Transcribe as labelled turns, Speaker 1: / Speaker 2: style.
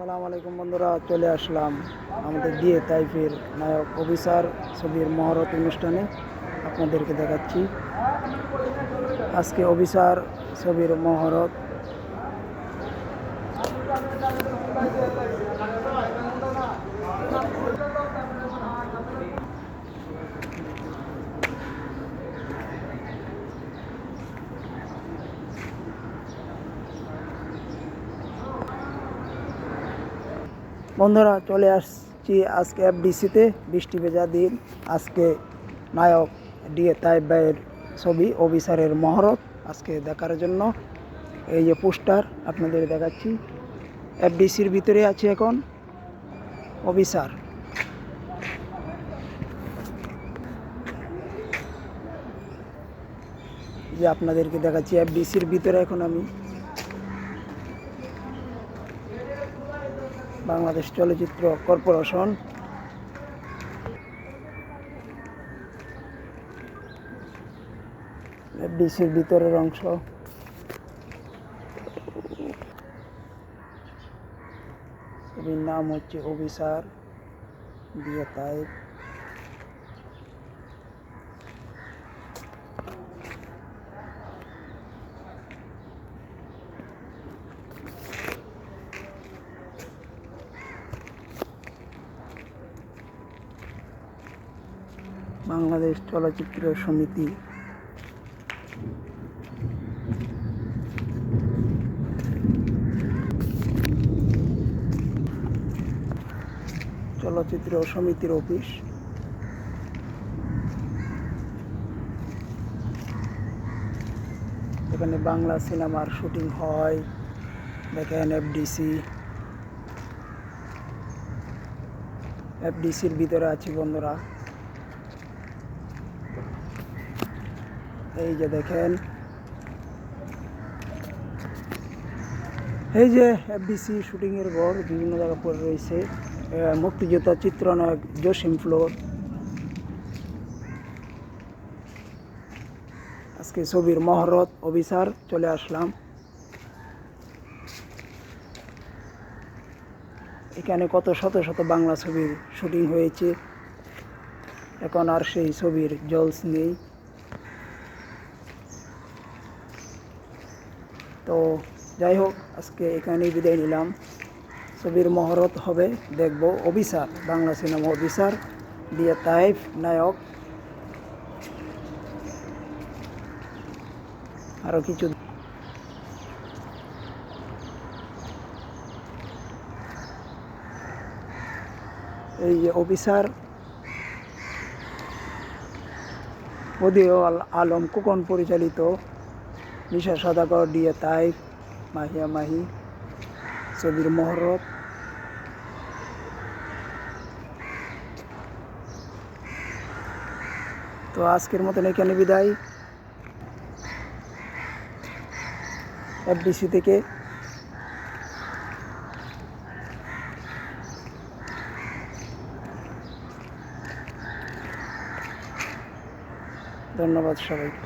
Speaker 1: সালাম আলাইকুম বন্ধুরা, চলে আসলাম আমাদের দিয়ে তাইফের নায়ক অফিসার ছবির মহরত অনুষ্ঠানে। আপনাদেরকে দেখাচ্ছি আজকে অফিসার ছবির মহরত। বন্ধুরা, চলে আসছি আজকে এফডিসিতে। বৃষ্টি ভেজা দিন, আজকে নায়ক ডিএ তাইফ ভাইয়ের ছবি অফিসারের মহরত আজকে দেখার জন্য এই যে পোস্টার আপনাদের দেখাচ্ছি। এফডিসির ভিতরে আছে এখন অফিসার। যে আপনাদেরকে দেখাচ্ছি এফডিসির ভিতরে এখন আমি বাংলাদেশ চলচ্চিত্র কর্পোরেশন। এফডিসির ভিতরের অংশ। ছবির নাম হচ্ছে অফিসার ডিএ তাইফ। বাংলাদেশ চলচ্চিত্র সমিতি। চলচ্চিত্র সমিতির অফিস। এখানে বাংলা সিনেমার শুটিং হয়। দেখেন এফডিসির ভিতরে আছি বন্ধুরা। এই যে দেখেন, এই যে এফডিসি শুটিংয়ের ঘর বিভিন্ন জায়গা পড়ে রয়েছে। মুক্তিযোদ্ধা চিত্রনায়ক জসিম ফ্লোর। আজকে ছবির মহরত অফিসার চলে আসলাম। এখানে কত শত শত বাংলা ছবির শুটিং হয়েছে, এখন আর সেই ছবির জলস নেই। তো যাই হোক, আজকে এখানেই বিদায় নিলাম। ছবির মহরত হবে, দেখব officer, Bangla cinema officer DA Tayef নায়ক। আরও কিছু এই যে অফিসার ওদিও আলম খোকন পরিচালিত, নিশা সদাগর ডিএ তাইফ, মাহিয়া মাহি ছবির মহরত। তো আজকের মতন এখানে বিদায় এফডিসি থেকে। ধন্যবাদ সবাইকে।